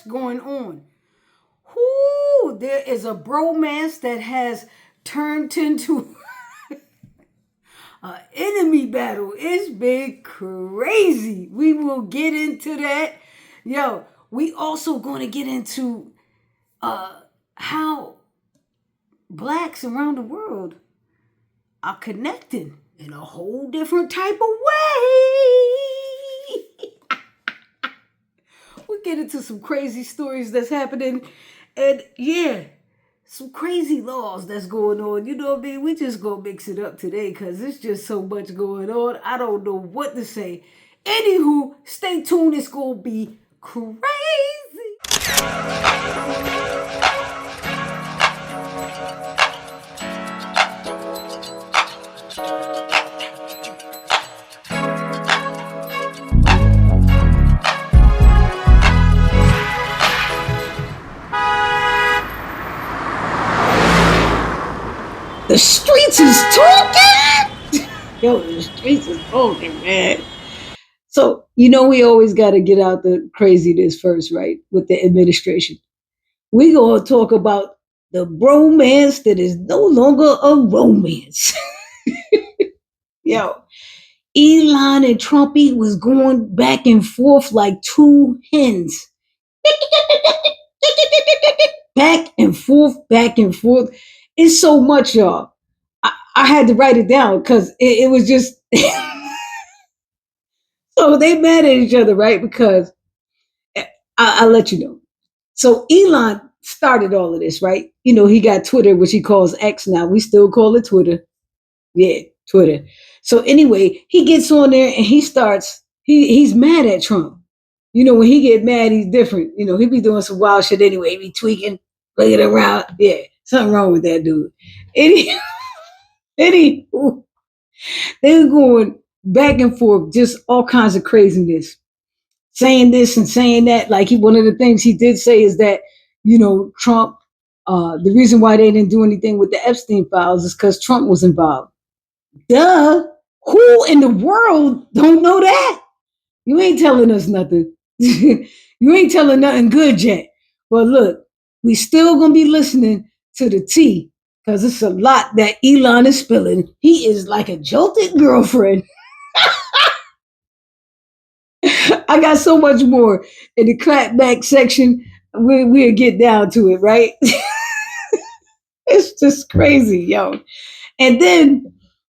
going on. Whoo, there is a bromance that has turned into an enemy battle. It's been crazy. We will get into that. Yo, we also going to get into how blacks around the world are connecting in a whole different type of way. We get into some crazy stories that's happening, and yeah, some crazy laws that's going on. You know what I mean? We just gonna mix it up today because it's just so much going on. I don't know what to say. Anywho, stay tuned. It's gonna be crazy. The streets is talking. Yo, the streets is talking, man. So, we always got to get out the craziness first, right? With the administration. We going to talk about the bromance that is no longer a romance. Yo, Elon and Trumpy was going back and forth like two hens. Back and forth, back and forth. It's so much, y'all. I had to write it down because it was just so they mad at each other, right? Because I'll let you know. So Elon started all of this, right? He got Twitter, which he calls X now. We still call it Twitter. Yeah, Twitter. So anyway, he gets on there and he's mad at Trump. When he get mad, he's different. He be doing some wild shit anyway. He be tweaking, looking around. Yeah, something wrong with that dude. Any, any, they were going back and forth, just all kinds of craziness, saying this and saying that. Like one of the things he did say is that, Trump, the reason why they didn't do anything with the Epstein files is because Trump was involved. Duh. Who in the world don't know that? You ain't telling us nothing. You ain't telling nothing good yet. But look, we still gonna be listening to the tea because it's a lot that Elon is spilling. He is like a jolted girlfriend. I got so much more in the clapback section. We'll get down to it, right? It's just crazy, yo. And then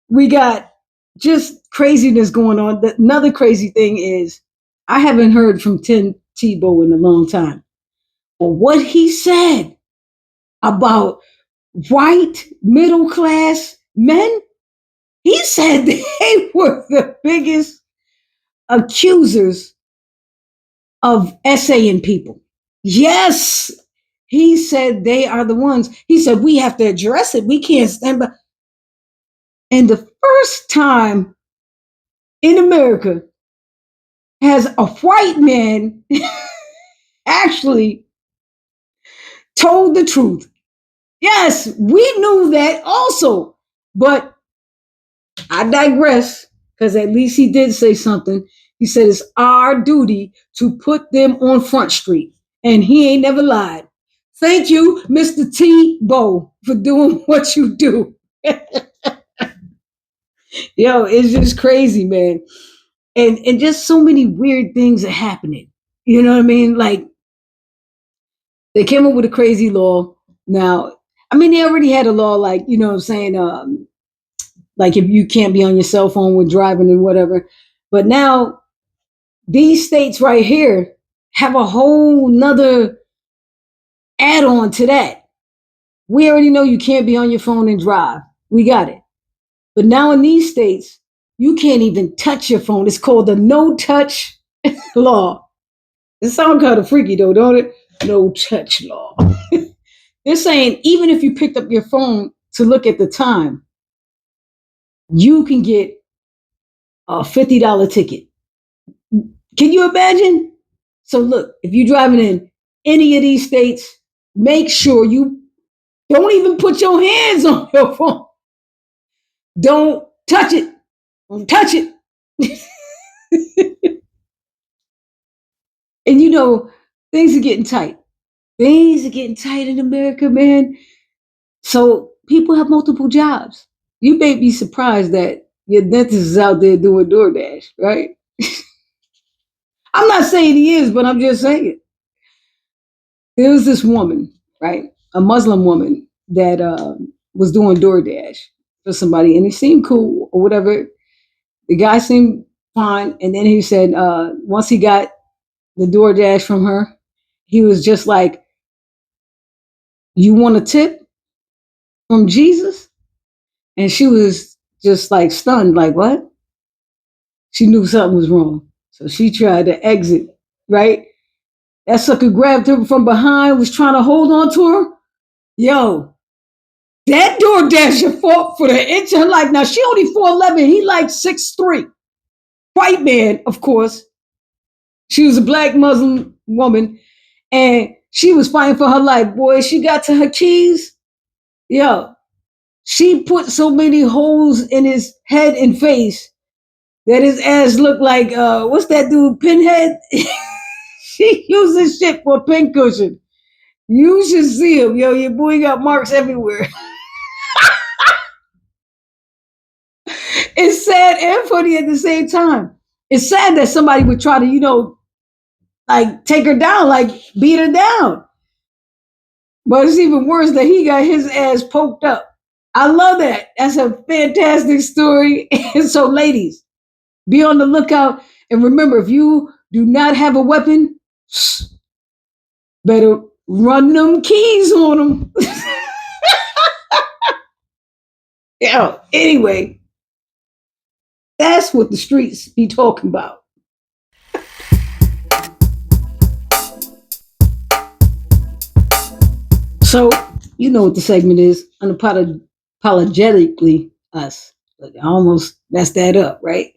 we got just craziness going on. Another crazy thing is I haven't heard from Tim Tebow in a long time. But what he said about white middle class men, he said they were the biggest accusers of essaying people. Yes, he said they are the ones. He said we have to address it. We can't stand by. And the first time in America has a white man actually told the truth. Yes, we knew that also, but I digress because at least he did say something. He said it's our duty to put them on Front Street, and he ain't never lied. Thank you, Mr. T. Bo, for doing what you do. Yo, it's just crazy, man. And just so many weird things are happening. You know what I mean? Like they came up with a crazy law. Now, I mean, they already had a law like, what I'm saying, like if you can't be on your cell phone when driving and whatever. But now these states right here have a whole nother add-on to that. We already know you can't be on your phone and drive. We got it. But now in these states, you can't even touch your phone. It's called the no-touch law. It sounds kind of freaky though, don't it? No-touch law. They're saying even if you picked up your phone to look at the time, you can get a $50 ticket. Can you imagine? So look, if you're driving in any of these states, make sure you don't even put your hands on your phone. Don't touch it. Don't touch it. And Things are getting tight. Things are getting tight in America, man. So people have multiple jobs. You may be surprised that your dentist is out there doing DoorDash, right? I'm not saying he is, but I'm just saying. There was this woman, right? A Muslim woman that was doing DoorDash for somebody, and he seemed cool or whatever. The guy seemed fine, and then he said once he got the DoorDash from her, he was just like, "You want a tip from Jesus?" And she was just like stunned, like, "What?" She knew something was wrong, so she tried to exit. Right? That sucker grabbed her from behind, was trying to hold on to her. Yo, that DoorDasher fought for the inch of her life. Now she only 4'11", he like 6'3". White man, of course. She was a black Muslim woman, and she was fighting for her life. Boy, she got to her keys. Yo, she put so many holes in his head and face that his ass looked like what's that dude, Pinhead? She uses shit for a pincushion. You should see him, yo. Your boy got marks everywhere. It's sad and funny at the same time. It's sad that somebody would try to, like take her down, like beat her down. But it's even worse that he got his ass poked up. I love that. That's a fantastic story. And so, ladies, be on the lookout. And remember, if you do not have a weapon, better run them keys on them. Yeah. Anyway, that's what the streets be talking about. So, you know what the segment is, unapologetically us. Look, I almost messed that up, right?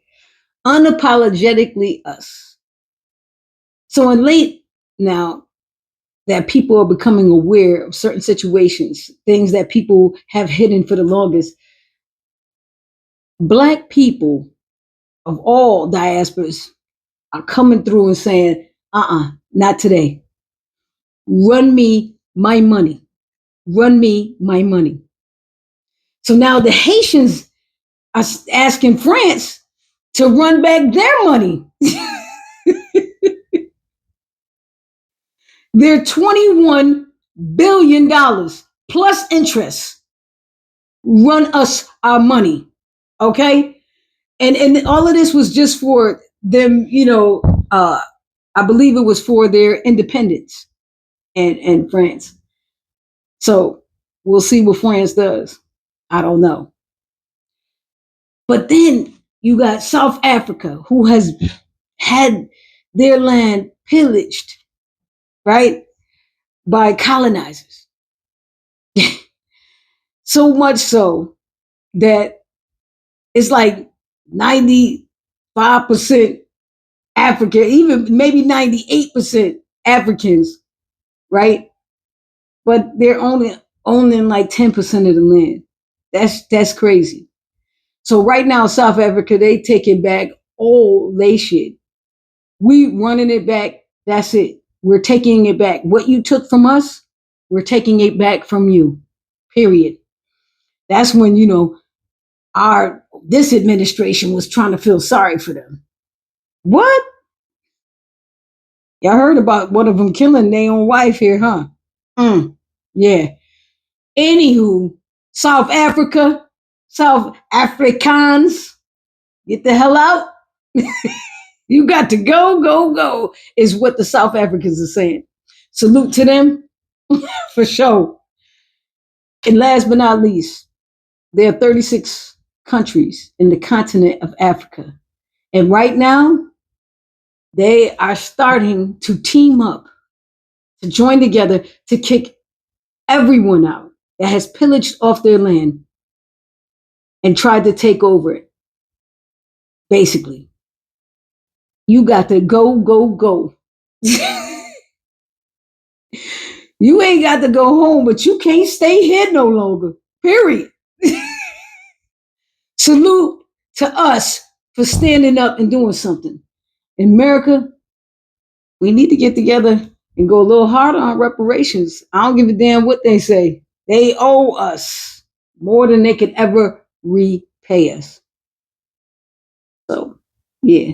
Unapologetically us. So, in late now that people are becoming aware of certain situations, things that people have hidden for the longest, Black people of all diasporas are coming through and saying, not today. Run me my money. Run me my money. So now the Haitians are asking France to run back their money. They're $21 billion plus interest. Run us our money. Okay? And all of this was just for them, I believe it was for their independence and France. So we'll see what France does. I don't know. But then you got South Africa, who has had their land pillaged, right, by colonizers. So much so that it's like 95% African, even maybe 98% Africans, right? But they're only owning like 10% of the land. That's crazy. So right now, South Africa, they taking back all they shit. We running it back. That's it. We're taking it back. What you took from us, we're taking it back from you. Period. That's when, our this administration was trying to feel sorry for them. What? Y'all heard about one of them killing their own wife here, huh? Yeah. Anywho, South Africa, South Africans, get the hell out. You got to go, go, go, is what the South Africans are saying. Salute to them for sure. And last but not least, there are 36 countries in the continent of Africa. And right now, they are starting to team up, to join together to kick everyone out that has pillaged off their land and tried to take over it. Basically, you got to go, go, go. You ain't got to go home, but you can't stay here no longer. Period. Salute to us for standing up and doing something. In America, we need to get together and go a little harder on reparations. I don't give a damn what they say. They owe us more than they could ever repay us. So, yeah,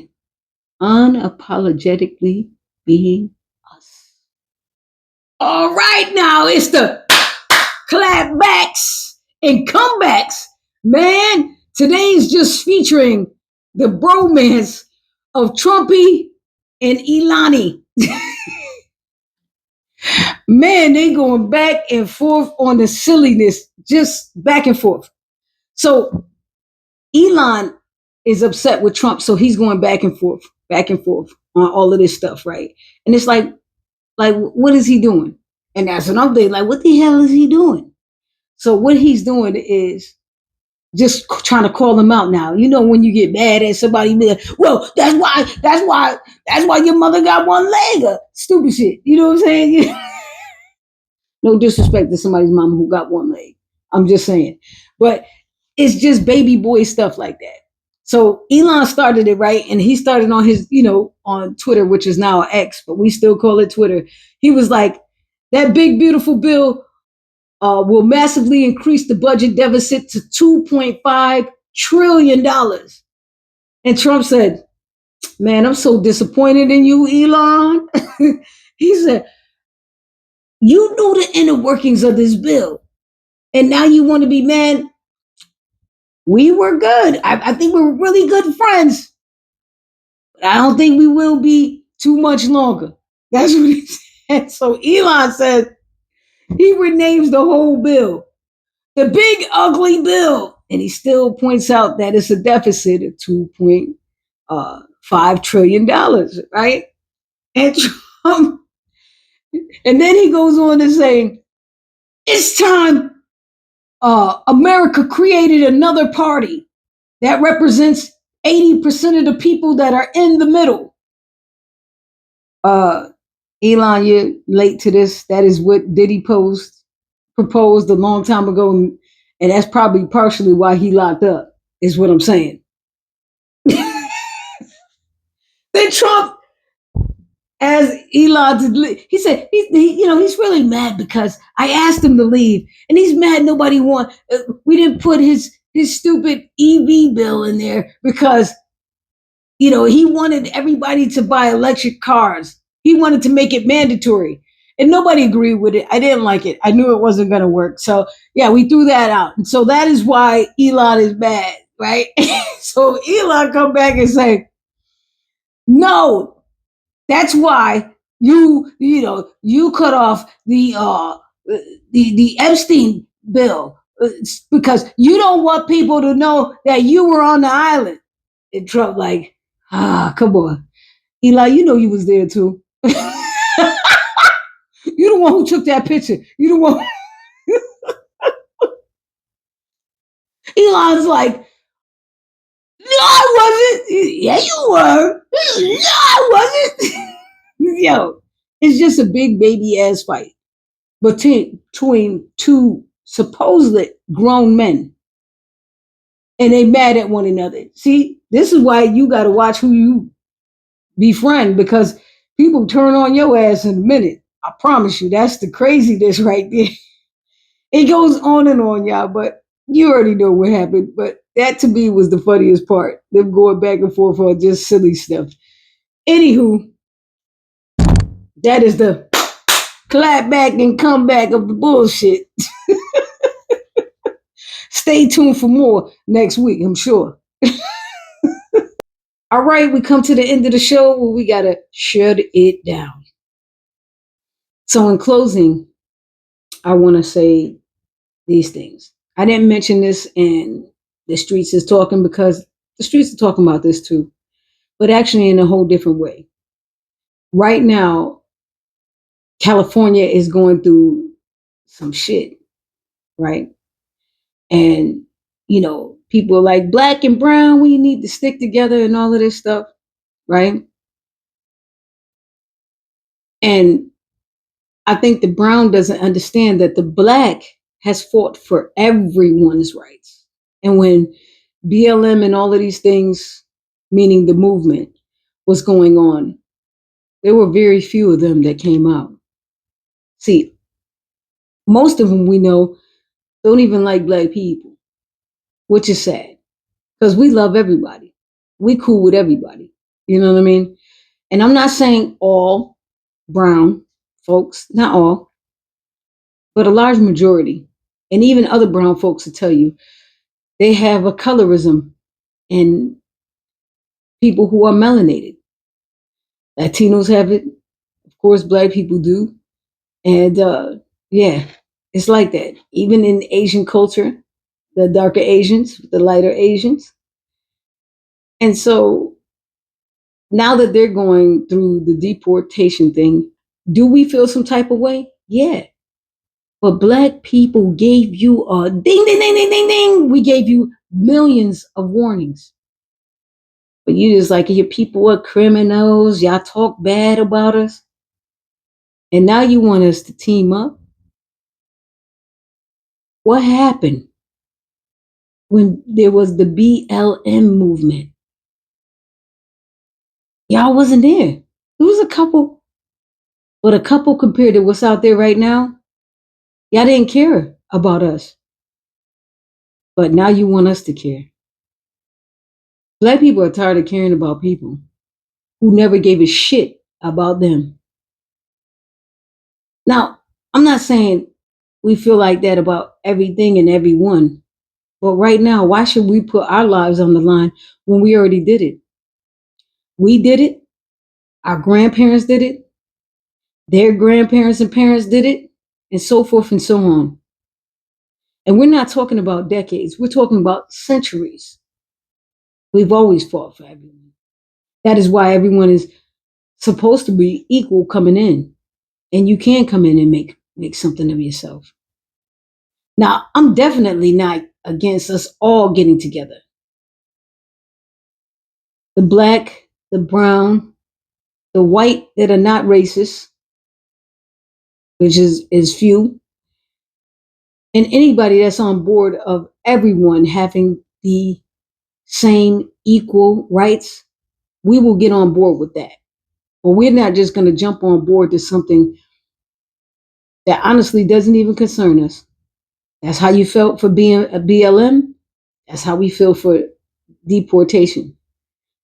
unapologetically being us. All right, now it's the clapbacks and comebacks. Man, today's just featuring the bromance of Trumpy and Elani. Man, they going back and forth on the silliness, just back and forth. So Elon is upset with Trump, so he's going back and forth on all of this stuff, right? And it's like, what is he doing? And that's another thing, like, what the hell is he doing? So what he's doing is just trying to call them out now. You know, when you get mad at somebody, be like, well, that's why your mother got one leg. Or stupid shit. You know what I'm saying? No disrespect to somebody's mama who got one leg. I'm just saying. But it's just baby boy stuff like that. So Elon started it, right? And he started on his, on Twitter, which is now X, but we still call it Twitter. He was like, that big, beautiful bill will massively increase the budget deficit to $2.5 trillion. And Trump said, man, I'm so disappointed in you, Elon. He said, you know the inner workings of this bill. And now you want to be mad? We were good. I think we were really good friends. But I don't think we will be too much longer. That's what he said. So Elon said he renames the whole bill the big ugly bill. And he still points out that it's a deficit of $2.5 trillion, right? And Trump, and then he goes on to say, it's time America created another party that represents 80% of the people that are in the middle. Elon, you're late to this. That is what Diddy proposed a long time ago, and that's probably partially why he locked up, is what I'm saying. Then Trump, as Elon, he said he's really mad because I asked him to leave, and he's mad nobody we didn't put his stupid EV bill in there because he wanted everybody to buy electric cars. He wanted to make it mandatory. And nobody agreed with it. I didn't like it. I knew it wasn't going to work. So, yeah, we threw that out. And so that is why Elon is mad, right? So Elon come back and say, no, that's why you cut off the Epstein bill because you don't want people to know that you were on the island. And Trump like, come on. Eli, you was there too. You the one who took that picture. You the one. Elon's like, no, I wasn't. Yeah, you were. No, I wasn't. Yo, it's just a big baby ass fight between two supposedly grown men. And they mad at one another. See, this is why you got to watch who you befriend because people turn on your ass in a minute. I promise you, that's the craziness right there. It goes on and on, y'all, but you already know what happened. But that to me was the funniest part. Them going back and forth on just silly stuff. Anywho, that is the clap back and comeback of the bullshit. Stay tuned for more next week, I'm sure. All right, we come to the end of the show where we got to shut it down. So in closing, I want to say these things. I didn't mention this in the streets is talking because the streets are talking about this too, but actually in a whole different way. Right now, California is going through some shit, right? And, people are like black and brown, we need to stick together and all of this stuff, right? And I think the brown doesn't understand that the black has fought for everyone's rights. And when BLM and all of these things, meaning the movement, was going on, There were very few of them that came out. See, most of them we know don't even like black people, which is sad because we love everybody. We cool with everybody. You know what I mean? And I'm not saying all brown folks, not all, but a large majority. And even other brown folks will tell you they have a colorism in people who are melanated. Latinos have it. Of course, black people do. And yeah, it's like that. Even in Asian culture, the darker Asians, the lighter Asians. And so now that they're going through the deportation thing, do we feel some type of way? Yeah. But black people gave you a ding, ding, ding, ding, ding, ding. We gave you millions of warnings. But you just like, your people are criminals. Y'all talk bad about us. And now you want us to team up. What happened when there was the BLM movement? Y'all wasn't there. There was a couple, but a couple compared to what's out there right now, y'all didn't care about us. But now you want us to care. Black people are tired of caring about people who never gave a shit about them. Now, I'm not saying we feel like that about everything and everyone, but right now, why should we put our lives on the line when we already did it? We did it. Our grandparents did it. Their grandparents and parents did it, and so forth and so on. And we're not talking about decades, we're talking about centuries. We've always fought for everyone. That is why everyone is supposed to be equal coming in. And you can come in and make something of yourself. Now, I'm definitely not against us all getting together. The black, the brown, the white that are not racist, which is few, and anybody that's on board of everyone having the same equal rights, we will get on board with that. But we're not just going to jump on board to something that honestly doesn't even concern us. That's how you felt for being a BLM. That's how we feel for deportation.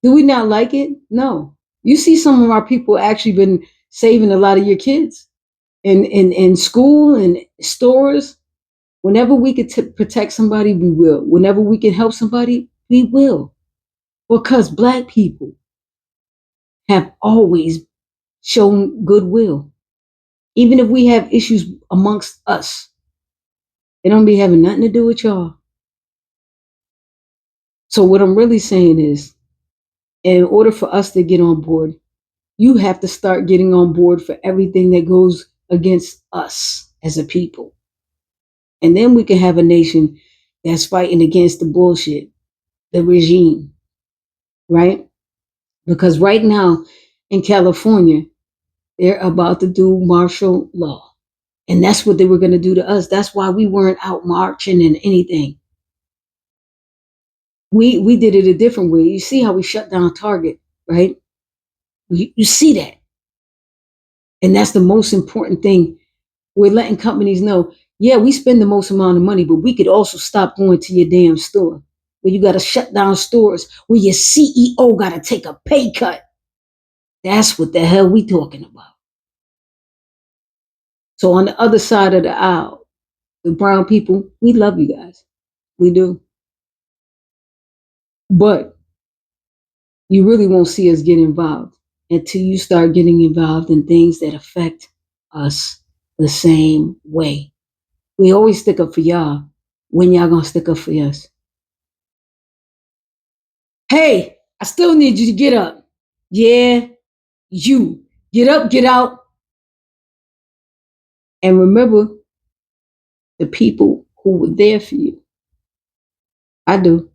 Do we not like it? No. You see some of our people actually been saving a lot of your kids in school and stores. Whenever we could protect somebody, we will. Whenever we can help somebody, we will. Because black people have always shown goodwill. Even if we have issues amongst us, they don't be having nothing to do with y'all. So what I'm really saying is, in order for us to get on board, you have to start getting on board for everything that goes against us as a people. And then we can have a nation that's fighting against the bullshit, the regime, right? Because right now in California, they're about to do martial law. And that's what they were going to do to us. That's why we weren't out marching and anything. We did it a different way. You see how we shut down Target, right? You see that. And that's the most important thing. We're letting companies know, yeah, we spend the most amount of money, but we could also stop going to your damn store. Where you got to shut down stores, where your CEO got to take a pay cut. That's what the hell we talking about. So on the other side of the aisle, the brown people, we love you guys. We do. But you really won't see us get involved until you start getting involved in things that affect us the same way. We always stick up for y'all. When y'all gonna stick up for us? Hey, I still need you to get up. Yeah, you. Get up, get out. And remember the people who were there for you. I do.